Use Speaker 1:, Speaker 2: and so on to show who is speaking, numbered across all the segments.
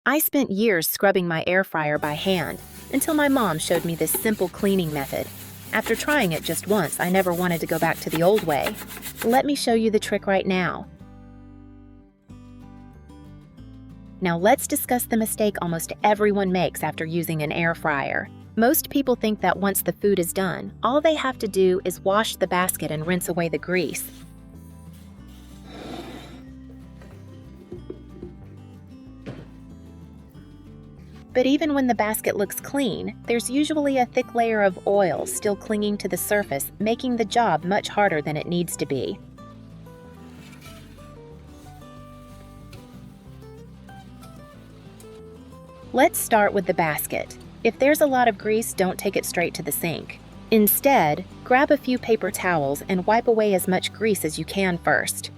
Speaker 1: I spent years scrubbing my air fryer by hand until my mom showed me this simple cleaning method. After trying it just once, I never wanted to go back to the old way. Let me show you the trick right now. Now let's discuss the mistake almost everyone makes after using an air fryer. Most people think that once the food is done, all they have to do is wash the basket and rinse away the grease. But even when the basket looks clean, there's usually a thick layer of oil still clinging to the surface, making the job much harder than it needs to be. Let's start with the basket. If there's a lot of grease, don't take it straight to the sink. Instead, grab a few paper towels and wipe away as much grease as you can first.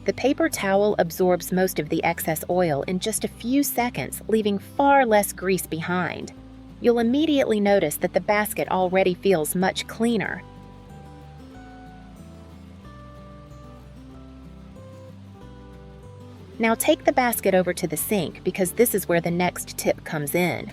Speaker 1: The paper towel absorbs most of the excess oil in just a few seconds, leaving far less grease behind. You'll immediately notice that the basket already feels much cleaner. Now take the basket over to the sink because this is where the next tip comes in.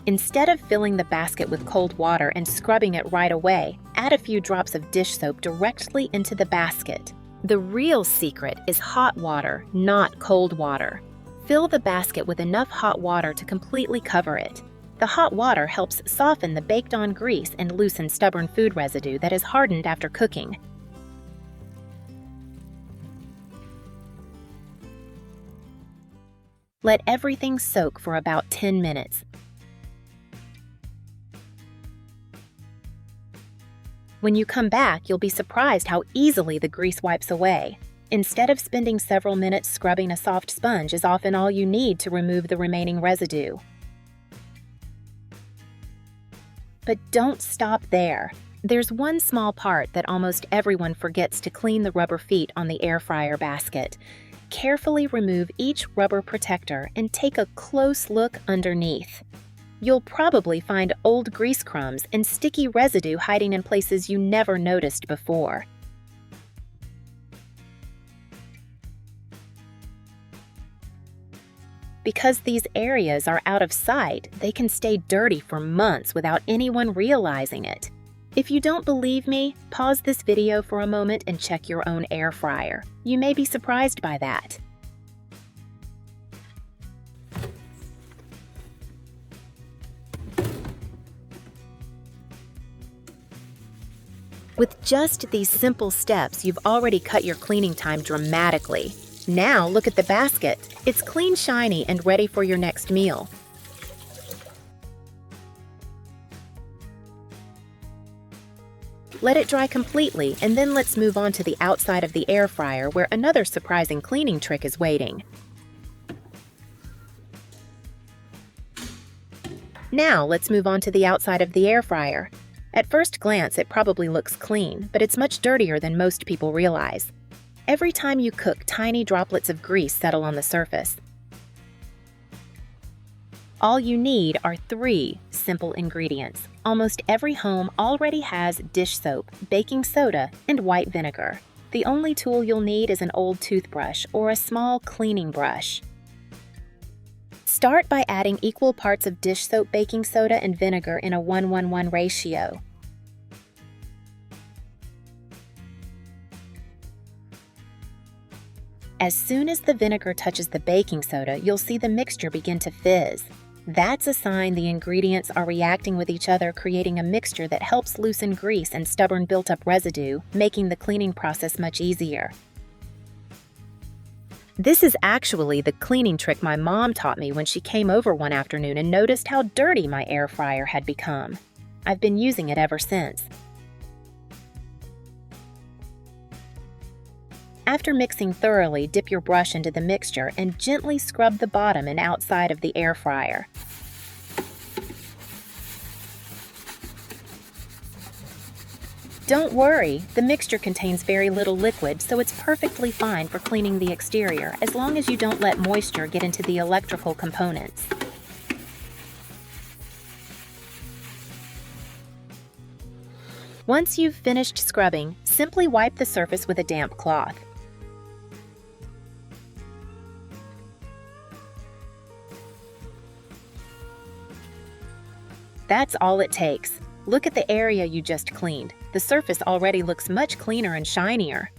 Speaker 1: Instead of filling the basket with cold water and scrubbing it right away, add a few drops of dish soap directly into the basket. The real secret is hot water, not cold water. Fill the basket with enough hot water to completely cover it. The hot water helps soften the baked-on grease and loosen stubborn food residue that is hardened after cooking. Let everything soak for about 10 minutes. When you come back, you'll be surprised how easily the grease wipes away. Instead of spending several minutes scrubbing, a soft sponge is often all you need to remove the remaining residue. But don't stop there. There's one small part that almost everyone forgets to clean: the rubber feet on the air fryer basket. Carefully remove each rubber protector and take a close look underneath. You'll probably find old grease crumbs and sticky residue hiding in places you never noticed before. Because these areas are out of sight, they can stay dirty for months without anyone realizing it. If you don't believe me, pause this video for a moment and check your own air fryer. You may be surprised by that. With just these simple steps, you've already cut your cleaning time dramatically. Now look at the basket. It's clean, shiny, and ready for your next meal. Let it dry completely, and then let's move on to the outside of the air fryer, where another surprising cleaning trick is waiting. Now let's move on to the outside of the air fryer. At first glance, it probably looks clean, but it's much dirtier than most people realize. Every time you cook, tiny droplets of grease settle on the surface. All you need are 3 simple ingredients. Almost every home already has dish soap, baking soda, and white vinegar. The only tool you'll need is an old toothbrush or a small cleaning brush. Start by adding equal parts of dish soap, baking soda, and vinegar in a 1:1:1 ratio. As soon as the vinegar touches the baking soda, you'll see the mixture begin to fizz. That's a sign the ingredients are reacting with each other, creating a mixture that helps loosen grease and stubborn built-up residue, making the cleaning process much easier. This is actually the cleaning trick my mom taught me when she came over one afternoon and noticed how dirty my air fryer had become. I've been using it ever since. After mixing thoroughly, dip your brush into the mixture and gently scrub the bottom and outside of the air fryer. Don't worry, the mixture contains very little liquid, so it's perfectly fine for cleaning the exterior, as long as you don't let moisture get into the electrical components. Once you've finished scrubbing, simply wipe the surface with a damp cloth. That's all it takes. Look at the area you just cleaned. The surface already looks much cleaner and shinier.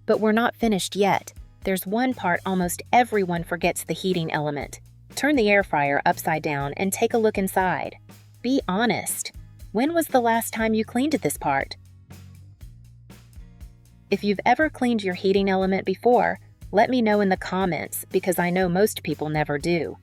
Speaker 1: But we're not finished yet. There's one part almost everyone forgets: the heating element. Turn the air fryer upside down and take a look inside. Be honest. When was the last time you cleaned this part? If you've ever cleaned your heating element before, let me know in the comments, because I know most people never do.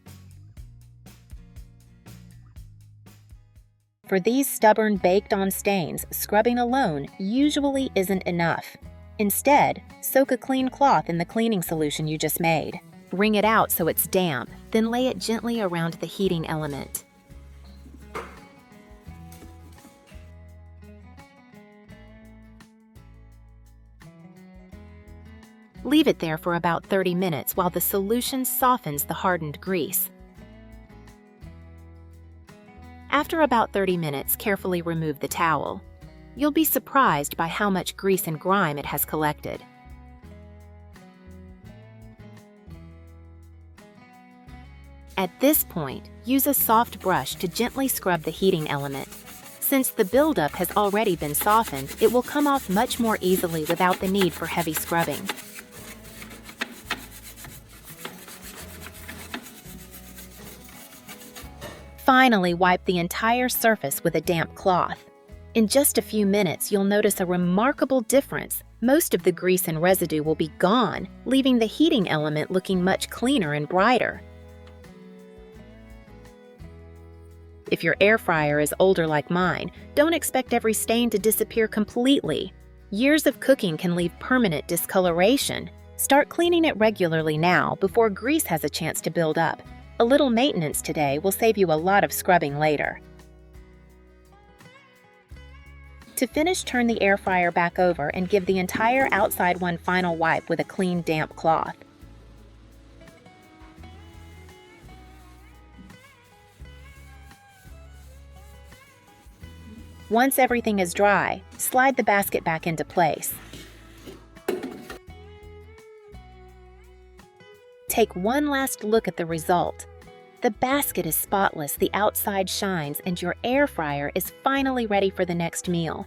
Speaker 1: For these stubborn baked-on stains, scrubbing alone usually isn't enough. Instead, soak a clean cloth in the cleaning solution you just made. Wring it out so it's damp, then lay it gently around the heating element. Leave it there for about 30 minutes while the solution softens the hardened grease. After about 30 minutes, carefully remove the towel. You'll be surprised by how much grease and grime it has collected. At this point, use a soft brush to gently scrub the heating element. Since the buildup has already been softened, it will come off much more easily without the need for heavy scrubbing. Finally, wipe the entire surface with a damp cloth. In just a few minutes, you'll notice a remarkable difference. Most of the grease and residue will be gone, leaving the heating element looking much cleaner and brighter. If your air fryer is older like mine, don't expect every stain to disappear completely. Years of cooking can leave permanent discoloration. Start cleaning it regularly now before grease has a chance to build up. A little maintenance today will save you a lot of scrubbing later. To finish, turn the air fryer back over and give the entire outside one final wipe with a clean, damp cloth. Once everything is dry, slide the basket back into place. Take one last look at the result. The basket is spotless, the outside shines, and your air fryer is finally ready for the next meal.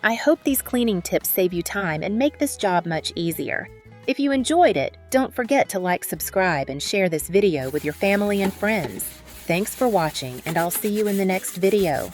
Speaker 1: I hope these cleaning tips save you time and make this job much easier. If you enjoyed it, don't forget to like, subscribe, and share this video with your family and friends. Thanks for watching, and I'll see you in the next video.